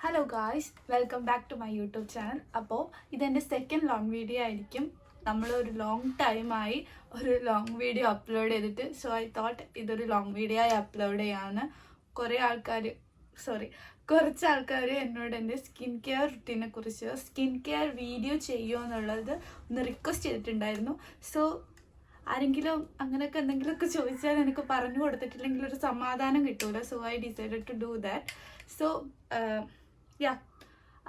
Hello guys, welcome back to my YouTube channel. അപ്പോൾ ഇതെൻ്റെ second long video ആയിരിക്കും. നമ്മളൊരു ലോങ് ടൈമായി ഒരു ലോങ് വീഡിയോ അപ്ലോഡ് ചെയ്തിട്ട്. സോ ഐ തോട്ട് ഇതൊരു ലോങ് വീഡിയോ ആയി അപ്ലോഡ് ചെയ്യാമെന്ന്. കുറച്ച് ആൾക്കാർ എന്നോട് എൻ്റെ സ്കിൻ കെയർ റുട്ടീനെ കുറിച്ച് സ്കിൻ കെയർ വീഡിയോ ചെയ്യുമോ എന്നുള്ളത് ഒന്ന് റിക്വസ്റ്റ് ചെയ്തിട്ടുണ്ടായിരുന്നു. സോ ആരെങ്കിലും അങ്ങനെയൊക്കെ എന്തെങ്കിലുമൊക്കെ ചോദിച്ചാൽ എനിക്ക് പറഞ്ഞു കൊടുത്തിട്ടില്ലെങ്കിൽ ഒരു സമാധാനം കിട്ടൂല. So I decided to do that. So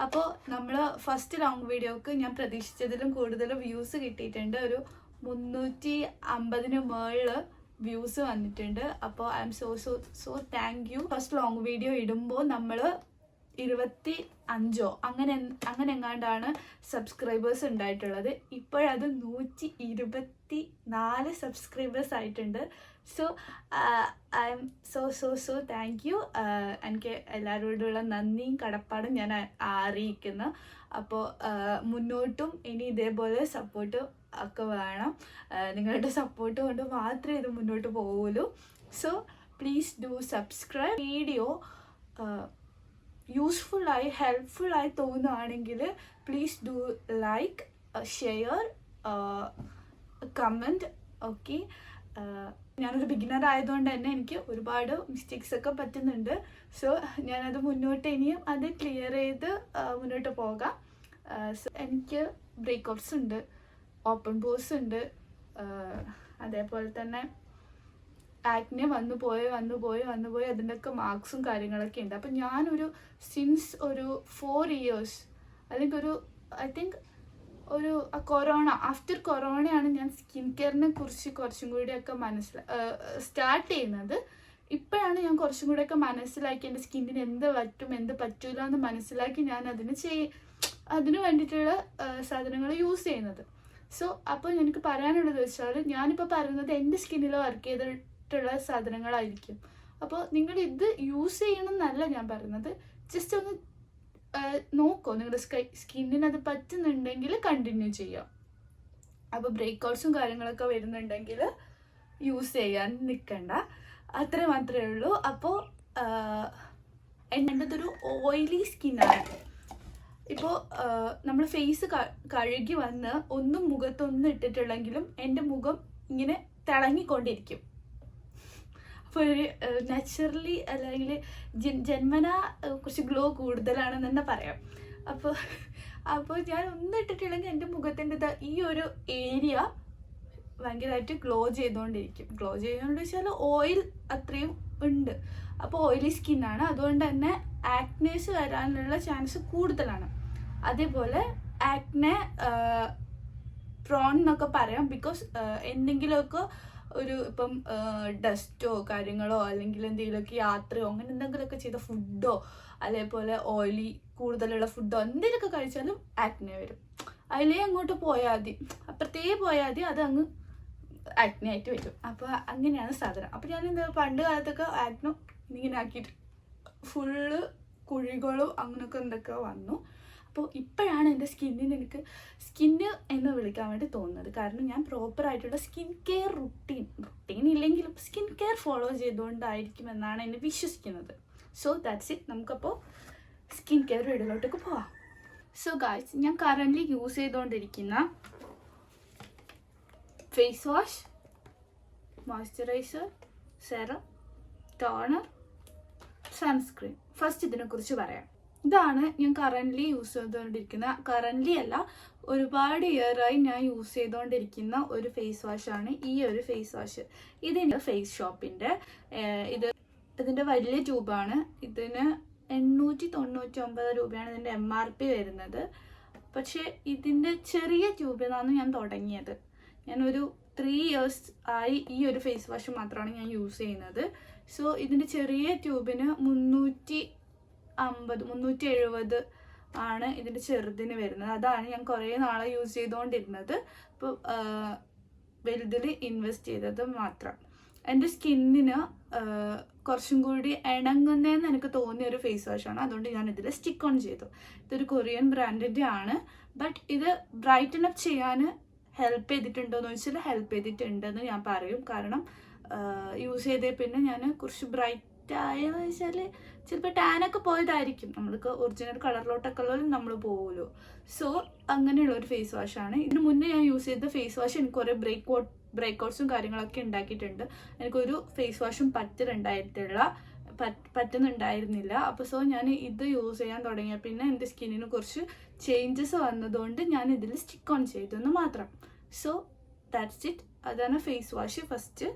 അപ്പോൾ നമ്മൾ ഫസ്റ്റ് ലോങ് വീഡിയോക്ക് ഞാൻ പ്രതീക്ഷിച്ചതിലും കൂടുതൽ വ്യൂസ് കിട്ടിയിട്ടുണ്ട്. ഒരു 350 മുകളിൽ വ്യൂസ് വന്നിട്ടുണ്ട്. അപ്പോൾ I M so thank you. First long video ഇടുമ്പോൾ നമ്മൾ 25 അങ്ങനെ എങ്ങാണ്ടാണ് സബ്സ്ക്രൈബേഴ്സ് ഉണ്ടായിട്ടുള്ളത്. ഇപ്പോഴത് 124 സബ്സ്ക്രൈബേഴ്സ് ആയിട്ടുണ്ട്. So I M so thank you. എനിക്ക് എല്ലാവരോടുള്ള നന്ദിയും കടപ്പാടും ഞാൻ അറിയിക്കുന്നു. അപ്പോൾ മുന്നോട്ടും ഇനി ഇതേപോലെ സപ്പോർട്ട് ഒക്കെ വേണം. നിങ്ങളുടെ സപ്പോർട്ട് കൊണ്ട് മാത്രമേ ഇത് മുന്നോട്ട് പോവുള്ളൂ. So please do subscribe. Video യൂസ്ഫുള്ളായി ഹെൽപ്ഫുള്ളായി തോന്നുകയാണെങ്കിൽ please do like, share, comment. Okay, ഞാനൊരു ബിഗിനർ ആയതുകൊണ്ട് തന്നെ എനിക്ക് ഒരുപാട് മിസ്റ്റേക്സ് ഒക്കെ പറ്റുന്നുണ്ട്. സോ ഞാനത് മുന്നോട്ട് ഇനിയും അത് ക്ലിയർ ചെയ്ത് മുന്നോട്ട് പോകാം. എനിക്ക് ബ്രേക്കൗട്ട്സ് ഉണ്ട്, ഓപ്പൺ പോസ് ഉണ്ട്, അതേപോലെ തന്നെ ആക്നെ വന്നു പോയി അതിൻ്റെയൊക്കെ മാർക്സും കാര്യങ്ങളൊക്കെ ഉണ്ട്. അപ്പം ഞാനൊരു സിൻസ് ഒരു 4 years അല്ലെങ്കിൽ ഐ തിങ്ക് ഒരു ആഫ്റ്റർ കൊറോണയാണ് ഞാൻ സ്കിൻ കെയറിനെ കുറിച്ച് കുറച്ചും കൂടിയൊക്കെ സ്റ്റാർട്ട് ചെയ്യുന്നത്. ഇപ്പോഴാണ് ഞാൻ കുറച്ചും കൂടെയൊക്കെ മനസ്സിലാക്കി എൻ്റെ സ്കിന്നിന് എന്ത് പറ്റും എന്ത് പറ്റൂല എന്ന് മനസ്സിലാക്കി ഞാൻ അതിന് വേണ്ടിയിട്ടുള്ള സാധനങ്ങൾ യൂസ് ചെയ്യുന്നത്. സോ അപ്പോൾ എനിക്ക് പറയാനുള്ളത് വെച്ചാൽ ഞാനിപ്പോൾ പറയുന്നത് എൻ്റെ സ്കിന്നിൽ വർക്ക് ചെയ്തിട്ടുള്ള സാധനങ്ങളായിരിക്കും. അപ്പോൾ നിങ്ങൾ ഇത് യൂസ് ചെയ്യണം എന്നല്ല ഞാൻ പറയുന്നത്. ജസ്റ്റ് ഒന്ന് നോക്കോ, നിങ്ങളുടെ സ്കിന്നിന് അത് പറ്റുന്നുണ്ടെങ്കിൽ കണ്ടിന്യൂ ചെയ്യാം. അപ്പോൾ ബ്രേക്കൗട്ട്സും കാര്യങ്ങളൊക്കെ വരുന്നുണ്ടെങ്കിൽ യൂസ് ചെയ്യാൻ നിൽക്കണ്ട, അത്ര മാത്രമേ ഉള്ളൂ. അപ്പോൾ എൻ്റെതൊരു ഓയിലി സ്കിന്നാണ്. ഇപ്പോൾ നമ്മൾ ഫേസ് കഴുകി വന്ന് ഒന്നും മുഖത്തൊന്നും ഇട്ടിട്ടുള്ളെങ്കിലും എൻ്റെ മുഖം ഇങ്ങനെ തിളങ്ങിക്കൊണ്ടിരിക്കും. അപ്പോൾ ഒരു നാച്ചുറലി അല്ലെങ്കിൽ ജന്മന കുറച്ച് ഗ്ലോ കൂടുതലാണെന്ന് തന്നെ പറയാം. അപ്പോൾ ഞാൻ ഒന്നും ഇട്ടിട്ടില്ലെങ്കിൽ എൻ്റെ മുഖത്തിൻ്റെ ഈ ഒരു ഏരിയ ഭയങ്കരമായിട്ട് ഗ്ലോ ചെയ്തുകൊണ്ടിരിക്കും. ഗ്ലോ ചെയ്തുകൊണ്ട് വെച്ചാൽ ഓയിൽ അത്രയും ഉണ്ട്. അപ്പോൾ ഓയിലി സ്കിന്നാണ്, അതുകൊണ്ട് തന്നെ ആക്നേസ് വരാനുള്ള ചാൻസ് കൂടുതലാണ്. അതേപോലെ ആക്നെ പ്രോൺ എന്നൊക്കെ പറയാം. ബിക്കോസ് എന്തെങ്കിലുമൊക്കെ ഇപ്പം ഡസ്റ്റോ കാര്യങ്ങളോ അല്ലെങ്കിൽ എന്തെങ്കിലുമൊക്കെ യാത്രയോ അങ്ങനെ എന്തെങ്കിലുമൊക്കെ ചെയ്ത ഫുഡോ അതേപോലെ ഓയിലി കൂടുതലുള്ള ഫുഡോ എന്തെങ്കിലുമൊക്കെ കഴിച്ചാലും ആക്നെ വരും. അതിലേ അങ്ങോട്ട് പോയാൽ മതി, അത് അങ്ങ് ആക്നെ ആയിട്ട് വരും. അപ്പോൾ അങ്ങനെയാണ് സാധനം. അപ്പോൾ ഞാൻ പണ്ട് കാലത്തൊക്കെ ആക്നെ ഇങ്ങനെ ആക്കിയിട്ട് ഫുള്ള് കുഴികളും അങ്ങനെയൊക്കെ എന്തൊക്കെ വന്നു. അപ്പോൾ ഇപ്പോഴാണ് എൻ്റെ എനിക്ക് സ്കിന്ന് എന്ന് വിളിക്കാൻ വേണ്ടി തോന്നുന്നത്. കാരണം ഞാൻ പ്രോപ്പറായിട്ടുള്ള സ്കിൻ കെയർ റുട്ടീൻ ഇല്ലെങ്കിലും സ്കിൻ കെയർ ഫോളോ ചെയ്തുകൊണ്ടായിരിക്കും എന്നാണ് എന്നെ വിശ്വസിക്കുന്നത്. So that's it. നമുക്കപ്പോൾ സ്കിൻ കെയർ വീഡിയോയിലോട്ടൊക്കെ പോവാം. സോ ഗായ്സ്, ഞാൻ കറൻ്റ്ലി യൂസ് ചെയ്തുകൊണ്ടിരിക്കുന്ന face wash, moisturiser, serum, toner, sunscreen. First ഇതിനെക്കുറിച്ച് പറയാം. ഇതാണ് ഞാൻ കറൻ്റ്ലി യൂസ് ചെയ്തുകൊണ്ടിരിക്കുന്ന, കറൻ്റ്ലി അല്ല ഒരുപാട് ഇയറായി ഞാൻ യൂസ് ചെയ്തുകൊണ്ടിരിക്കുന്ന ഒരു ഫേസ് വാഷാണ് ഈ ഒരു ഫേസ് വാഷ്. ഇതിൻ്റെ ഫേസ് ഷോപ്പിൻ്റെ ഇതിൻ്റെ വലിയ ട്യൂബാണ്. ഇതിന് 899 രൂപയാണ് ഇതിൻ്റെ MRP വരുന്നത്. പക്ഷേ ഇതിൻ്റെ ചെറിയ ട്യൂബിൽ നിന്നാണ് ഞാൻ തുടങ്ങിയത്. ഞാനൊരു 3 years ആയി ഈ ഒരു ഫേസ് വാഷ് മാത്രമാണ് ഞാൻ യൂസ് ചെയ്യുന്നത്. സോ ഇതിൻ്റെ ചെറിയ ട്യൂബിന് 370 ആണ് ഇതിൻ്റെ ചെറുതിന് വരുന്നത്. അതാണ് ഞാൻ കുറേ നാളെ യൂസ് ചെയ്തുകൊണ്ടിരുന്നത്. അപ്പോൾ വലുതിൽ ഇൻവെസ്റ്റ് ചെയ്തത് മാത്രം. എൻ്റെ സ്കിന്നിന് കുറച്ചും കൂടി ഇണങ്ങുന്നതെന്ന് എനിക്ക് തോന്നിയ ഒരു ഫേസ് വാഷാണ്. അതുകൊണ്ട് ഞാൻ ഇതിൽ സ്റ്റിക്ക് ഓൺ ചെയ്തു. ഇതൊരു കൊറിയൻ ബ്രാൻഡിൻ്റെ ആണ്. ബട്ട് ഇത് ബ്രൈറ്റൻ അപ്പ് ചെയ്യാൻ ഹെൽപ്പ് ചെയ്തിട്ടുണ്ടോ എന്ന് ചോദിച്ചാൽ ഹെൽപ്പ് ചെയ്തിട്ടുണ്ടെന്ന് ഞാൻ പറയും. കാരണം യൂസ് ചെയ്തേ പിന്നെ ഞാൻ കുറച്ച് ബ്രൈറ്റ് ആയെന്ന് വെച്ചാൽ ചിലപ്പോൾ ടാനൊക്കെ പോയതായിരിക്കും, നമ്മൾക്ക് ഒറിജിനൽ കളറിലോട്ടൊക്കെ നമ്മൾ പോകുമല്ലോ. സോ അങ്ങനെയുള്ള ഒരു ഫേസ് വാഷാണ്. ഇതിന് മുന്നേ ഞാൻ യൂസ് ചെയ്ത ഫേസ് വാഷ് എനിക്ക് കുറേ ബ്രേക്ക്ഔട്ട്സും കാര്യങ്ങളൊക്കെ ഉണ്ടാക്കിയിട്ടുണ്ട്. എനിക്കൊരു ഫേസ് വാഷും പറ്റുന്നുണ്ടായിരുന്നില്ല. അപ്പോൾ സോ ഞാൻ ഇത് യൂസ് ചെയ്യാൻ തുടങ്ങിയ പിന്നെ എൻ്റെ സ്കിന്നിന് കുറച്ച് ചേഞ്ചസ് വന്നതുകൊണ്ട് ഞാൻ ഇതിൽ സ്റ്റിക്ക് ഓൺ ചെയ്തെന്ന് മാത്രം. So that's it. അതാണ് ഫേസ് വാഷ് ഫസ്റ്റ്.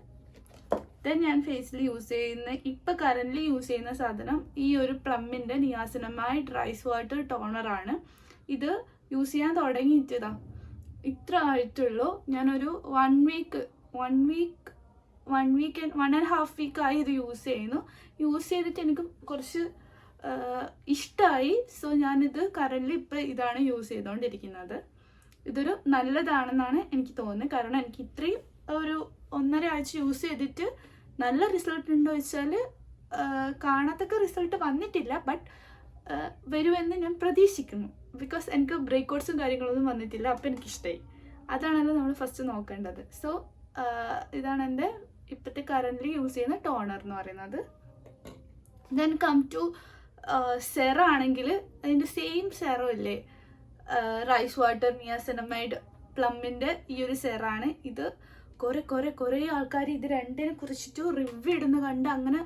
ദെൻ ഞാൻ ഫേസിൽ യൂസ് ചെയ്യുന്ന ഇപ്പം കറൻ്റ്ലി യൂസ് ചെയ്യുന്ന സാധനം ഈ ഒരു പ്ലമ്മിൻ്റെ നിയാസിനമൈഡ് റൈസ് വാട്ടർ ടോണറാണ്. ഇത് യൂസ് ചെയ്യാൻ തുടങ്ങിയിട്ടതാ ഇത്ര ആയിട്ടുള്ളൂ. ഞാനൊരു 1.5 വീക്കായി ഇത് യൂസ് ചെയ്യുന്നു. യൂസ് ചെയ്തിട്ട് എനിക്ക് കുറച്ച് ഇഷ്ടമായി. സോ ഞാനിത് കറൻ്റ്ലി ഇപ്പം ഇതാണ് യൂസ് ചെയ്തുകൊണ്ടിരിക്കുന്നത്. ഇതൊരു നല്ലതാണെന്നാണ് എനിക്ക് തോന്നുന്നത്. കാരണം എനിക്ക് ഇത്രയും ഒരു 1.5 ആഴ്ച യൂസ് ചെയ്തിട്ട് നല്ല റിസൾട്ട് ഉണ്ടോ വെച്ചാൽ കാണാത്തക്ക റിസൾട്ട് വന്നിട്ടില്ല, ബട്ട് വരുമെന്ന് ഞാൻ പ്രതീക്ഷിക്കുന്നു. ബിക്കോസ് എനിക്ക് ബ്രേക്ക്ഔട്ട്സും കാര്യങ്ങളൊന്നും വന്നിട്ടില്ല. അപ്പം എനിക്കിഷ്ടമായി. അതാണല്ലോ നമ്മൾ ഫസ്റ്റ് നോക്കേണ്ടത്. സോ ഇതാണ് എൻ്റെ ഇപ്പോഴത്തെ കറൻ്റ്ലി യൂസ് ചെയ്യുന്ന ടോണർ എന്ന് പറയുന്നത്. ദെൻ കം ടു സെറം ആണെങ്കിൽ അതിൻ്റെ സെയിം സെറം ഇല്ലേ, റൈസ് വാട്ടർ നിയാസിനമൈഡ് പ്ലമ്മിൻ്റെ ഈ ഒരു സെറാണ്. ഇത് കുറേ ആൾക്കാർ ഇത് രണ്ടിനെ കുറിച്ചിട്ട് റിവ്യൂ ഇടുന്ന കണ്ട് അങ്ങനെ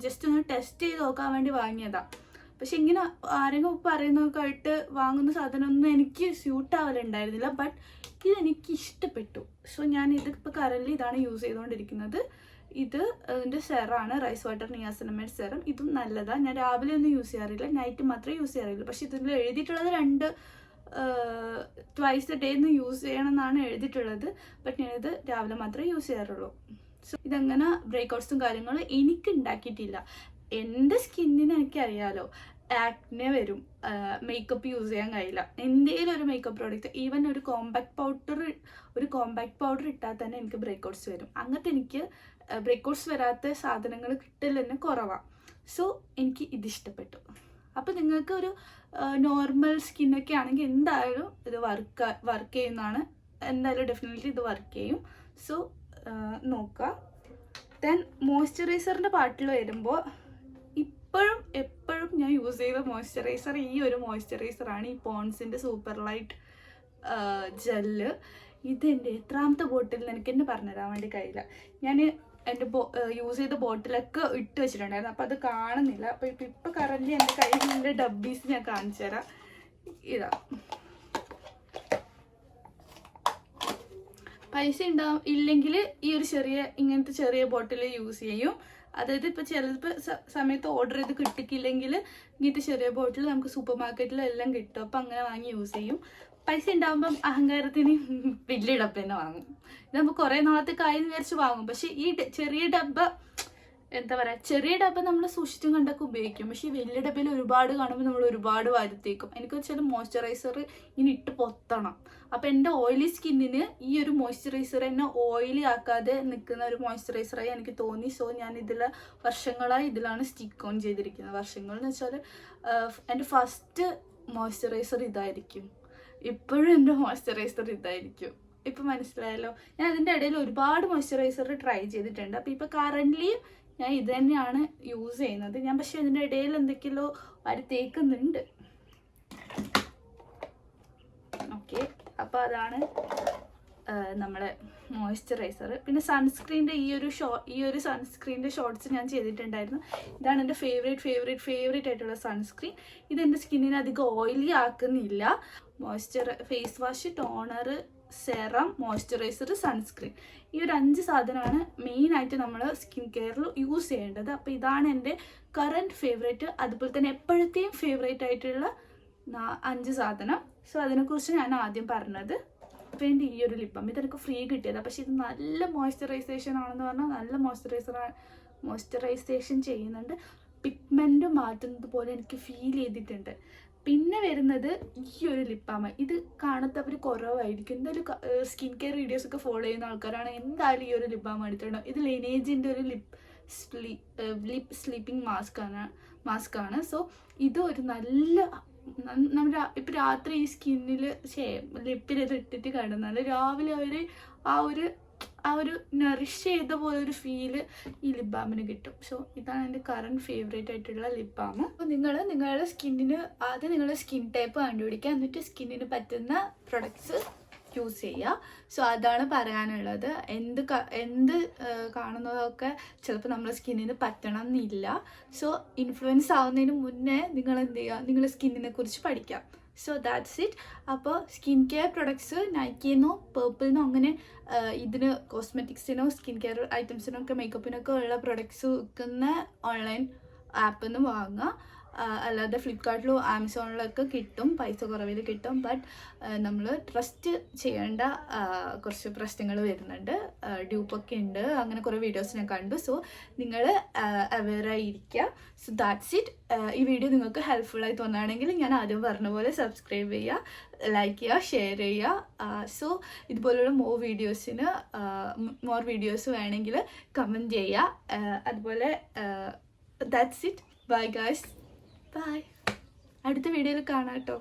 ജസ്റ്റ് ഒന്ന് ടെസ്റ്റ് ചെയ്ത് നോക്കാൻ വേണ്ടി വാങ്ങിയതാണ്. പക്ഷെ ഇങ്ങനെ ആരെങ്കിലും പറയുന്നതൊക്കെ ആയിട്ട് വാങ്ങുന്ന സാധനമൊന്നും എനിക്ക് സ്യൂട്ട് ആവലുണ്ടായിരുന്നില്ല. ബട്ട് ഇതെനിക്ക് ഇഷ്ടപ്പെട്ടു. സോ ഞാൻ ഇതിപ്പോൾ കറൻ്റ്ലി ഇതാണ് യൂസ് ചെയ്തുകൊണ്ടിരിക്കുന്നത്. ഇത് ഇതിൻ്റെ സെറാണ്, റൈസ് വാട്ടർ നിയാസിനമൈഡ് സെറം. ഇതും നല്ലതാണ്. ഞാൻ രാവിലെ ഒന്നും യൂസ് ചെയ്യാറില്ല, നൈറ്റ് മാത്രമേ യൂസ് ചെയ്യാറില്ല. പക്ഷെ ഇതിൽ എഴുതിയിട്ടുള്ളത് ട്വൈസ് എ ഡേ എന്ന് യൂസ് ചെയ്യണം എന്നാണ് എഴുതിയിട്ടുള്ളത്. ബട്ട് ഞാനിത് രാവിലെ മാത്രമേ യൂസ് ചെയ്യാറുള്ളൂ. സോ ഇതങ്ങനെ ബ്രേക്ക്ഔട്ട്സും കാര്യങ്ങളും എനിക്ക് ഉണ്ടാക്കിയിട്ടില്ല. എൻ്റെ സ്കിന്നിന് എനിക്കറിയാലോ ആക്നെ വരും, മേക്കപ്പ് യൂസ് ചെയ്യാൻ കഴിയില്ല. എന്തെങ്കിലും ഒരു മേക്കപ്പ് പ്രോഡക്റ്റ്, ഈവൻ ഒരു കോമ്പാക്ട് പൗഡർ ഇട്ടാൽ തന്നെ എനിക്ക് ബ്രേക്ക്ഔട്ട്സ് വരും. അങ്ങനത്തെ എനിക്ക് ബ്രേക്ക്ഔട്ട്സ് വരാത്ത സാധനങ്ങൾ കിട്ടൽ തന്നെ കുറവാണ്. സോ എനിക്ക് ഇതിഷ്ടപ്പെട്ടു. അപ്പോൾ നിങ്ങൾക്ക് ഒരു നോർമൽ സ്കിന്നൊക്കെ ആണെങ്കിൽ എന്തായാലും ഇത് വർക്ക് ചെയ്യുന്നതാണ്. എന്തായാലും ഡെഫിനറ്റ്ലി ഇത് വർക്ക് ചെയ്യും. സോ നോക്കുക. ദെൻ മോയ്സ്ചറൈസറിൻ്റെ പാർട്ടിൽ വരുമ്പോൾ എപ്പോഴും ഞാൻ യൂസ് ചെയ്ത മോയ്സ്ചറൈസർ ഈ ഒരു മോയ്സ്ചറൈസറാണ്, ഈ പോൺസിൻ്റെ സൂപ്പർ ലൈറ്റ് ജെല്ല്. ഇതെൻ്റെ എത്രാമത്തെ ബോട്ടിൽ എനിക്ക് തന്നെ പറഞ്ഞുതരാൻ വേണ്ടി കഴിയില്ല. ഞാൻ എൻ്റെ യൂസ് ചെയ്ത ബോട്ടിലൊക്കെ ഇട്ട് വെച്ചിട്ടുണ്ടായിരുന്നു. അപ്പോൾ അത് കാണുന്നില്ല. അപ്പോൾ ഇപ്പോൾ കറൻ്റ് എൻ്റെ കയ്യിലെ ഡബ്ബീസ് ഞാൻ കാണിച്ചു തരാം. ഇതാ പൈസ ഇല്ലെങ്കിൽ ഈ ഒരു ഇങ്ങനത്തെ ചെറിയ ബോട്ടിൽ യൂസ് ചെയ്യും. അതായത് ഇപ്പോൾ ചിലപ്പോൾ സമയത്ത് ഓർഡർ ചെയ്ത് കിട്ടിക്കില്ലെങ്കിൽ ഇങ്ങനത്തെ ചെറിയ ബോട്ടിൽ നമുക്ക് സൂപ്പർ മാർക്കറ്റിലെല്ലാം കിട്ടും. അപ്പോൾ അങ്ങനെ വാങ്ങി യൂസ് ചെയ്യും. പൈസ ഉണ്ടാകുമ്പം അഹങ്കാരത്തിന് വലിയ ഡബ്ബ തന്നെ വാങ്ങും. ഇത് നമുക്ക് കുറേ നാളത്തേക്കായെന്ന് വിചാരിച്ച് വാങ്ങും. പക്ഷെ ഈ ചെറിയ ഡബ്ബ നമ്മൾ സൂക്ഷിച്ചും കണ്ടൊക്കെ ഉപയോഗിക്കും. പക്ഷെ ഈ വലിയ ഡബ്ബയിൽ ഒരുപാട് കാണുമ്പോൾ നമ്മൾ ഒരുപാട് വരുത്തേക്കും. എനിക്ക് വെച്ചാൽ മോയ്സ്ചറൈസർ ഇങ്ങനെ ഇട്ട് പൊത്തണം. അപ്പം എൻ്റെ ഓയിലി സ്കിന്നിന് ഈ ഒരു മോയ്സ്ചറൈസർ എന്നെ ഓയിലി ആക്കാതെ നിൽക്കുന്ന ഒരു മോയ്സ്ചറൈസറായി എനിക്ക് തോന്നി. സോ ഞാൻ വർഷങ്ങളായി ഇതിലാണ് സ്റ്റിക്ക് ഓൺ ചെയ്തിരിക്കുന്നത്. വർഷങ്ങൾ എന്ന് വെച്ചാൽ എൻ്റെ ഫസ്റ്റ് മോയ്സ്ചറൈസർ ഇതായിരിക്കും. ഇപ്പോഴും എൻ്റെ മോയ്സ്ചറൈസർ ഇതായിരിക്കും. ഇപ്പം മനസ്സിലായല്ലോ. ഞാൻ അതിൻ്റെ ഇടയിൽ ഒരുപാട് മോയ്സ്ചറൈസർ ട്രൈ ചെയ്തിട്ടുണ്ട്. അപ്പോൾ ഇപ്പോൾ കറൻ്റ്ലി ഞാൻ ഇത് തന്നെയാണ് യൂസ് ചെയ്യുന്നത്. ഞാൻ പക്ഷേ അതിൻ്റെ ഇടയിൽ എന്തൊക്കെയോ തേക്കുന്നുണ്ട്. ഓക്കെ, അപ്പോൾ അതാണ് നമ്മളെ മോയ്സ്ചറൈസർ. പിന്നെ സൺസ്ക്രീൻ്റെ ഈ ഒരു സൺസ്ക്രീൻ്റെ ഷോർട്സ് ഞാൻ ചെയ്തിട്ടുണ്ടായിരുന്നു. ഇതാണ് എൻ്റെ ഫേവറേറ്റ് ആയിട്ടുള്ള സൺസ്ക്രീൻ. ഇതെൻ്റെ സ്കിന്നിനെ അധികം ഓയിലി ആക്കുന്നില്ല. Face wash, toner, serum, moisturizer, sunscreen, ഈ ഒരു 5 സാധനമാണ് മെയിനായിട്ട് നമ്മൾ സ്കിൻ കെയറിൽ യൂസ് ചെയ്യേണ്ടത്. അപ്പോൾ ഇതാണ് എൻ്റെ കറൻറ്റ് ഫേവറേറ്റ്, അതുപോലെ തന്നെ എപ്പോഴത്തെയും ഫേവറേറ്റ് ആയിട്ടുള്ള 5 സാധനം. സോ അതിനെക്കുറിച്ച് ഞാൻ ആദ്യം പറഞ്ഞത്. വേണ്ടി ഈ ഒരു ലിപ്പം ഇതെനിക്ക് ഫ്രീ കിട്ടിയതാണ്. പക്ഷേ ഇത് നല്ല മോയ്സ്ചറൈസേഷൻ ആണെന്ന് പറഞ്ഞാൽ നല്ല മോയ്സ്ചറൈസേഷൻ ചെയ്യുന്നുണ്ട്. പിഗ്മെൻറ്റ് മാറ്റുന്നത് പോലെ എനിക്ക് ഫീൽ ചെയ്തിട്ടുണ്ട്. പിന്നെ വരുന്നത് ഈ ഒരു ലിപ്പാമ. ഇത് കാണാത്തവർ കുറവായിരിക്കും. എന്തായാലും സ്കിൻ കെയർ വീഡിയോസൊക്കെ ഫോളോ ചെയ്യുന്ന ആൾക്കാരാണ് എന്തായാലും ഈ ഒരു ലിപ്പാമ എടുത്തിട്ടുണ്ടാവും. ഇത് ലെനേജിൻ്റെ ഒരു ലിപ്പ് സ്ലീപ്പിംഗ് മാസ്കാണ്. സോ ഇത് ഒരു നല്ല നമ്മുടെ ഇപ്പം രാത്രി ഈ സ്കിന്നിൽ ലിപ്പിൽ ഇത് ഇട്ടിട്ട് കിടന്നാൽ രാവിലെ അവർ ആ ഒരു നറിഷ് ചെയ്ത പോലെ ഒരു ഫീല് ഈ ലിപ് ബാമിന് കിട്ടും. സോ ഇതാണ് എൻ്റെ കറണ്ട് ഫേവറേറ്റ് ആയിട്ടുള്ള ലിപ് ബാം. അപ്പോൾ നിങ്ങളുടെ സ്കിന്നിന് ആദ്യം നിങ്ങളുടെ സ്കിൻ ടൈപ്പ് കണ്ടുപിടിക്കുക, എന്നിട്ട് സ്കിന്നിന് പറ്റുന്ന പ്രൊഡക്ട്സ് യൂസ് ചെയ്യുക. സോ അതാണ് പറയാനുള്ളത്. എന്ത് കാണുന്നതൊക്കെ ചിലപ്പോൾ നമ്മുടെ സ്കിന്നിന് പറ്റണം എന്നില്ല. സോ ഇൻഫ്ലുവൻസ് ആവുന്നതിന് മുന്നേ നിങ്ങൾ എന്ത് ചെയ്യുക, നിങ്ങളുടെ സ്കിന്നിനെ കുറിച്ച് പഠിക്കാം. So that's it. അപ്പോൾ സ്കിൻ കെയർ പ്രൊഡക്ട്സ് നൈക്കിന്നോ പേർപ്പിളിന്നോ അങ്ങനെ ഇതിന് കോസ്മെറ്റിക്സിനോ സ്കിൻ കെയർ ഐറ്റംസിനൊക്കെ മേക്കപ്പിനൊക്കെ ഉള്ള പ്രൊഡക്ട്സ് വിൽക്കുന്ന ഓൺലൈൻ ആപ്പിൽ നിന്ന് വാങ്ങുക. അല്ലാതെ ഫ്ലിപ്കാർട്ടിലും ആമസോണിലൊക്കെ കിട്ടും, പൈസ കുറവിൽ കിട്ടും. ബട്ട് നമ്മൾ ട്രസ്റ്റ് ചെയ്യേണ്ട കുറച്ച് പ്രശ്നങ്ങൾ വരുന്നുണ്ട്. ഡ്യൂപ്പൊക്കെ ഉണ്ട്, അങ്ങനെ കുറേ വീഡിയോസ് ഞാൻ കണ്ടു. സോ നിങ്ങൾ അവെയറായിരിക്കുക. So that's it. ഈ വീഡിയോ നിങ്ങൾക്ക് ഹെൽപ്ഫുള്ളായി തോന്നുകയാണെങ്കിൽ ഞാൻ ആദ്യം പറഞ്ഞ പോലെ സബ്സ്ക്രൈബ് ചെയ്യുക, ലൈക്ക് ചെയ്യുക, ഷെയർ ചെയ്യുക. സോ ഇതുപോലുള്ള മോർ വീഡിയോസ് വേണമെങ്കിൽ കമൻറ്റ് ചെയ്യുക. അതുപോലെ that's it. Bye guys. Bye. അടുത്ത വീഡിയോയിൽ കാണാം കേട്ടോ.